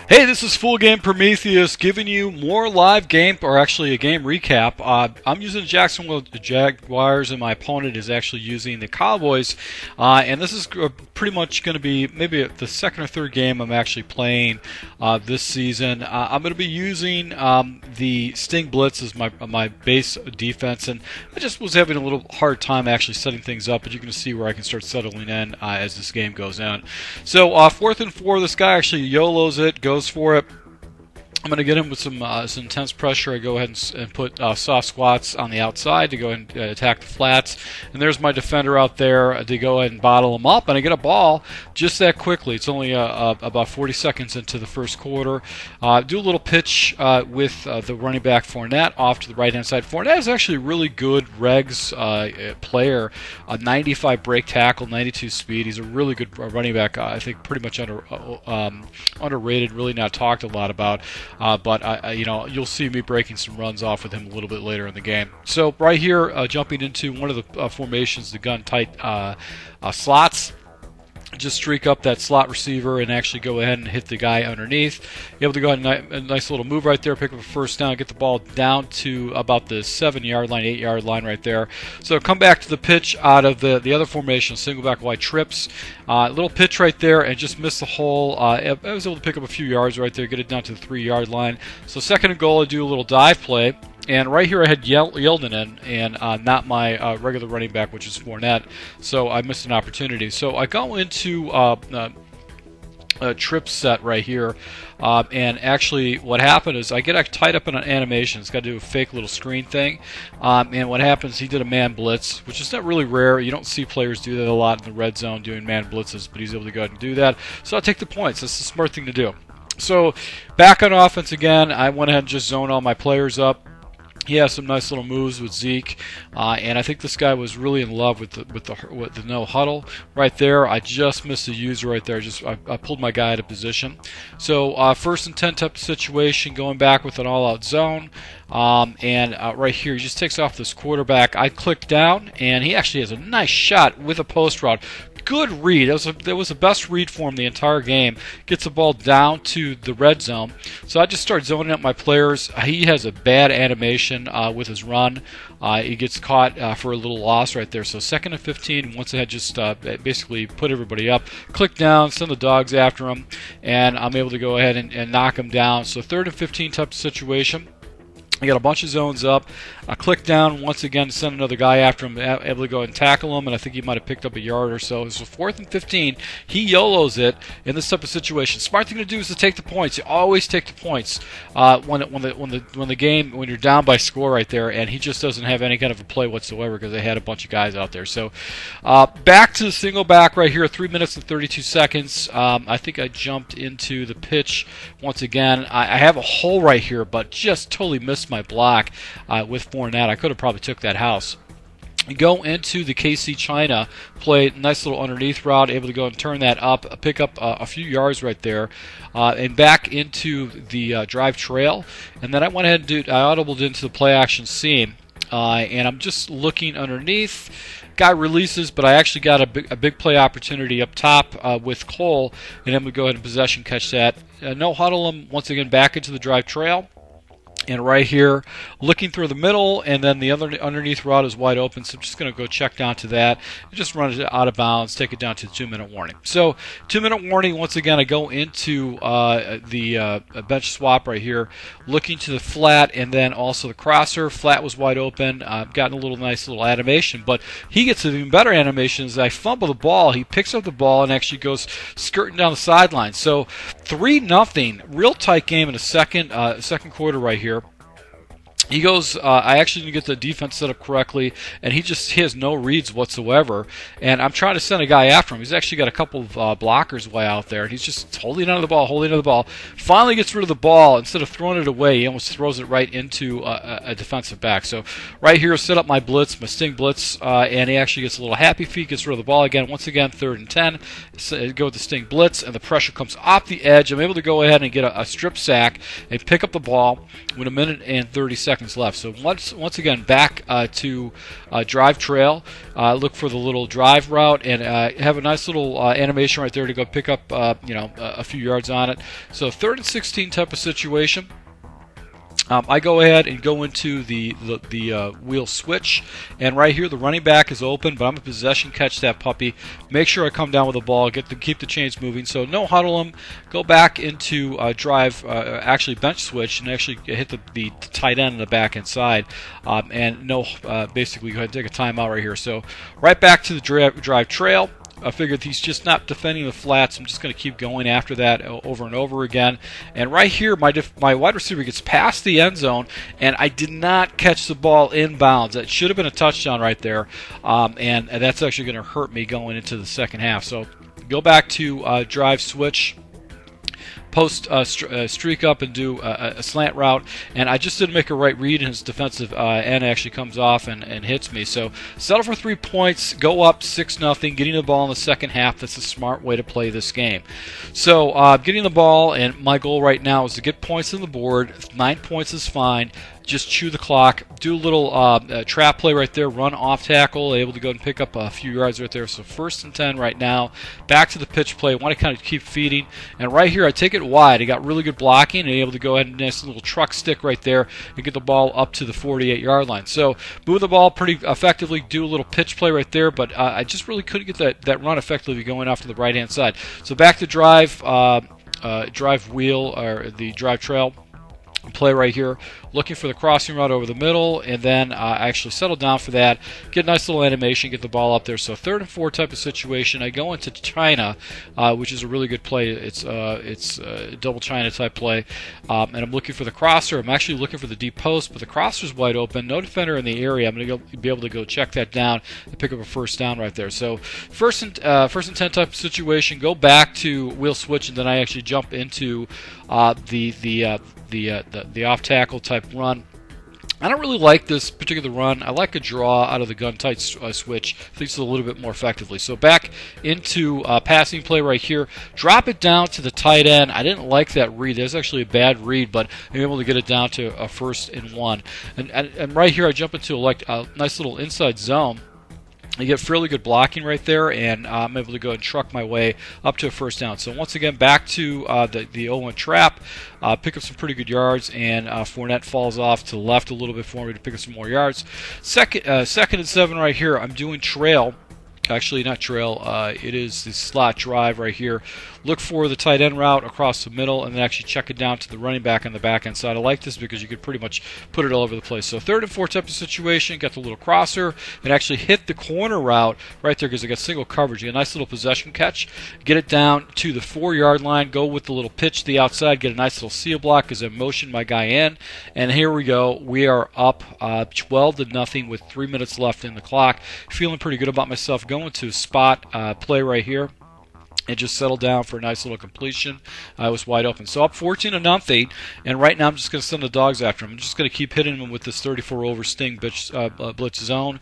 Hey, this is Full Game Prometheus giving you more live game, or actually a game recap. I'm using the Jacksonville Jaguars, and my opponent is actually using the Cowboys. And this is pretty much going to be maybe the second or third game I'm actually playing this season. I'm going to be using the Sting Blitz as my base defense, and I just was having a little hard time actually setting things up, but you're going to see where I can start settling in as this game goes on. So 4th and 4, this guy actually YOLOs it, goes for it. I'm going to get him with some intense pressure. I go ahead and put soft squats on the outside to go ahead and attack the flats. And there's my defender out there to go ahead and bottle him up. And I get a ball just that quickly. It's only about 40 seconds into the first quarter. Do a little pitch with the running back Fournette off to the right-hand side. Fournette is actually a really good regs player. 95 break tackle, 92 speed. He's a really good running back. I think pretty much underrated, really not talked a lot about. But you know, you'll see me breaking some runs off with him a little bit later in the game. So right here, jumping into one of the formations, the gun tight slots. Just streak up that slot receiver and actually go ahead and hit the guy underneath. You're able to go ahead and a nice little move right there, pick up a first down, get the ball down to about the 7-yard line, 8-yard line right there. So come back to the pitch out of the other formation, single back wide trips. Little pitch right there and just missed the hole. I was able to pick up a few yards right there, get it down to the 3-yard line. So second and goal, I do a little dive play. And right here I had Yeldon in, and not my regular running back, which is Fournette, so I missed an opportunity. So I go into a trip set right here, and actually what happened is I get tied up in an animation. It's got to do a fake little screen thing, and what happens, he did a man blitz, which is not really rare. You don't see players do that a lot in the red zone doing man blitzes, but he's able to go ahead and do that. So I'll take the points. That's the smart thing to do. So back on offense again, I went ahead and just zoned all my players up. He has some nice little moves with Zeke, and I think this guy was really in love with the no huddle right there. I just missed a user right there. I pulled my guy out of position. So first and 10 type of situation, going back with an all-out zone, and right here he just takes off this quarterback. I click down, and he actually has a nice shot with a post route. Good read. That was the best read for him the entire game. Gets the ball down to the red zone. So I just start zoning up my players. He has a bad animation with his run. He gets caught for a little loss right there. So second and 15. Once I had just basically put everybody up, click down, send the dogs after him, and I'm able to go ahead and knock him down. So third and 15 type of situation. I got a bunch of zones up. I click down once again to send another guy after him, able to go and tackle him, and I think he might have picked up a yard or so. So 4th and 15, he YOLOs it in this type of situation. Smart thing to do is to take the points. You always take the points when you're down by score right there, and he just doesn't have any kind of a play whatsoever because they had a bunch of guys out there. So back to the single back right here, 3 minutes and 32 seconds. I think I jumped into the pitch once again. I have a hole right here, but just totally missed my block with Fournette. I could have probably took that house. You go into the KC China play, nice little underneath route, able to go and turn that up, pick up a few yards right there, and back into the drive trail. And then I went ahead and I audibled into the play action seam, and I'm just looking underneath. Guy releases, but I actually got a big play opportunity up top with Cole, and I'm going to go ahead and possession catch that. No huddle him once again back into the drive trail. And right here, looking through the middle, and then the other underneath route is wide open, so I'm just going to go check down to that, and just run it out of bounds, take it down to 2-minute warning. So 2-minute warning, once again, I go into the bench swap right here, looking to the flat, and then also the crosser. Flat was wide open. I've gotten a nice little animation, but he gets an even better animation as I fumble the ball. He picks up the ball and actually goes skirting down the sideline. So 3-0, real tight game in the second quarter right here. He goes, I actually didn't get the defense set up correctly, and he has no reads whatsoever. And I'm trying to send a guy after him. He's actually got a couple of blockers way out there, and he's just holding onto the ball, Finally gets rid of the ball. Instead of throwing it away, he almost throws it right into a defensive back. So right here, set up my blitz, my Sting Blitz, and he actually gets a little happy feet, gets rid of the ball again. Once again, 3rd and 10. So go with the Sting Blitz, and the pressure comes off the edge. I'm able to go ahead and get a strip sack and pick up the ball with 1 minute and 30 seconds seconds left. So once again, back to drive trail. Look for the little drive route and have a nice little animation right there to go pick up a few yards on it. So 3rd and 16 type of situation. I go ahead and go into the wheel switch, and right here the running back is open, but I'm in possession, catch that puppy, make sure I come down with the ball, keep the chains moving. So no huddle him, go back into drive, actually bench switch, and actually hit the tight end in the back inside, and no, basically go ahead and take a timeout right here. So right back to the drive trail. I figured he's just not defending the flats. I'm just going to keep going after that over and over again. And right here, my wide receiver gets past the end zone, and I did not catch the ball inbounds. That should have been a touchdown right there, and that's actually going to hurt me going into the second half. So go back to drive switch. Post streak up and do a slant route, and I just didn't make a right read, and his defensive end actually comes off and hits me. So settle for 3 points, go up 6-0, getting the ball in the second half. That's a smart way to play this game. So getting the ball, and my goal right now is to get points on the board. 9 points is fine. Just chew the clock, do a little trap play right there, run off tackle, able to go and pick up a few yards right there. So 1st and 10 right now. Back to the pitch play. Want to kind of keep feeding. And right here, I take it wide. I got really good blocking and able to go ahead and nice little truck stick right there and get the ball up to the 48-yard line. So move the ball pretty effectively, do a little pitch play right there, but I just really couldn't get that run effectively going off to the right-hand side. So back to drive wheel, or the drive trail. Play right here, looking for the crossing route over the middle, and then I actually settle down for that, get a nice little animation, get the ball up there. So 3rd and 4 type of situation. I go into China, which is a really good play. It's double China type play, and I'm looking for the crosser. I'm actually looking for the deep post, but the crosser's wide open, no defender in the area. I'm going to be able to go check that down and pick up a 1st down right there. So first and 10 type of situation. Go back to wheel switch, and then I actually jump into the off tackle type run. I don't really like this particular run. I like a draw out of the gun tight switch. I think it's a little bit more effectively. So back into passing play right here. Drop it down to the tight end. I didn't like that read. That's actually a bad read, but I'm able to get it down to a 1st and 1. And right here I jump into a nice little inside zone. I get fairly good blocking right there, and I'm able to go and truck my way up to a 1st down. So once again, back to the 0-1 trap, pick up some pretty good yards, and Fournette falls off to the left a little bit for me to pick up some more yards. Second and 7 right here. I'm doing trail. Actually, not trail. It is the slot drive right here. Look for the tight end route across the middle, and then actually check it down to the running back on the back end side. I like this because you could pretty much put it all over the place. So 3rd and 4 type of situation. Got the little crosser and actually hit the corner route right there because I got single coverage. You get a nice little possession catch. Get it down to the 4-yard line. Go with the little pitch to the outside. Get a nice little seal block as I motion my guy in. And here we go. We are up 12-0 with 3 minutes left in the clock. Feeling pretty good about myself. Going to spot play right here and just settle down for a nice little completion. I was wide open. So up 14-0, and right now I'm just going to send the dogs after him. I'm just going to keep hitting him with this 34 over sting blitz zone.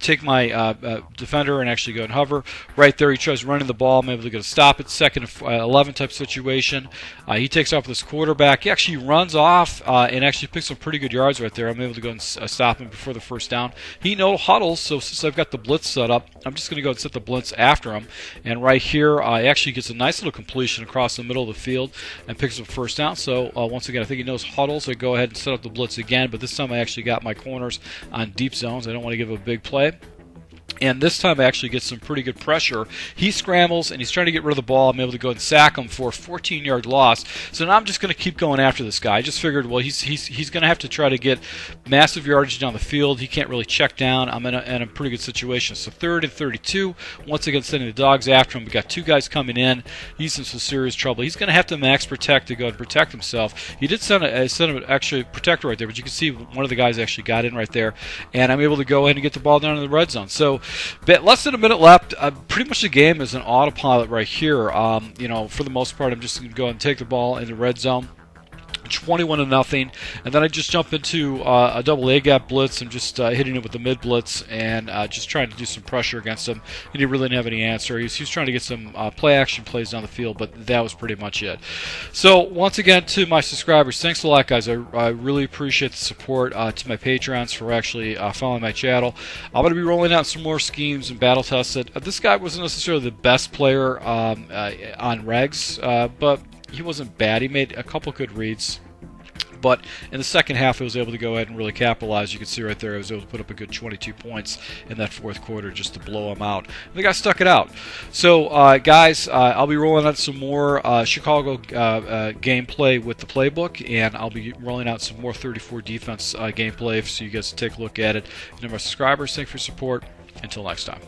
Take my defender and actually go and hover. Right there he tries running the ball. I'm able to get a stop at 2nd and 11 type situation. He takes off with this quarterback. He actually runs off and actually picks some pretty good yards right there. I'm able to go and stop him before the 1st down. He no huddles, so since I've got the blitz set up, I'm just going to go and set the blitz after him. And right here, he actually gets a nice little completion across the middle of the field and picks up 1st down. So once again, I think he knows huddle, so I go ahead and set up the blitz again. But this time I actually got my corners on deep zones. I don't want to give a big play. And this time I actually get some pretty good pressure. He scrambles and he's trying to get rid of the ball. I'm able to go and sack him for a 14-yard loss. So now I'm just going to keep going after this guy. I just figured, well, he's going to have to try to get massive yardage down the field. He can't really check down. I'm in a pretty good situation. So 3rd and 32. Once again, sending the dogs after him. We got 2 guys coming in. He's in some serious trouble. He's going to have to max protect to go and protect himself. He did send an actually protector right there, but you can see one of the guys actually got in right there. And I'm able to go ahead and get the ball down in the red zone. So less than a minute left. Pretty much the game is an autopilot right here. For the most part, I'm just going to go and take the ball in the red zone. 21-0, and then I just jump into a double A gap blitz and just hitting it with the mid blitz and just trying to do some pressure against him. And he really didn't have any answer. He was trying to get some play action plays down the field, but that was pretty much it. So once again, to my subscribers, thanks a lot, guys. I really appreciate the support. To my patrons for actually following my channel. I'm going to be rolling out some more schemes and battle tested. This guy wasn't necessarily the best player on regs, but he wasn't bad. He made a couple good reads. But in the second half, I was able to go ahead and really capitalize. You can see right there, I was able to put up a good 22 points in that fourth quarter just to blow him out. And the guy stuck it out. So, guys, I'll be rolling out some more Chicago gameplay with the playbook, and I'll be rolling out some more 34 defense gameplay so you guys can take a look at it. And to my subscribers, thanks for your support. Until next time.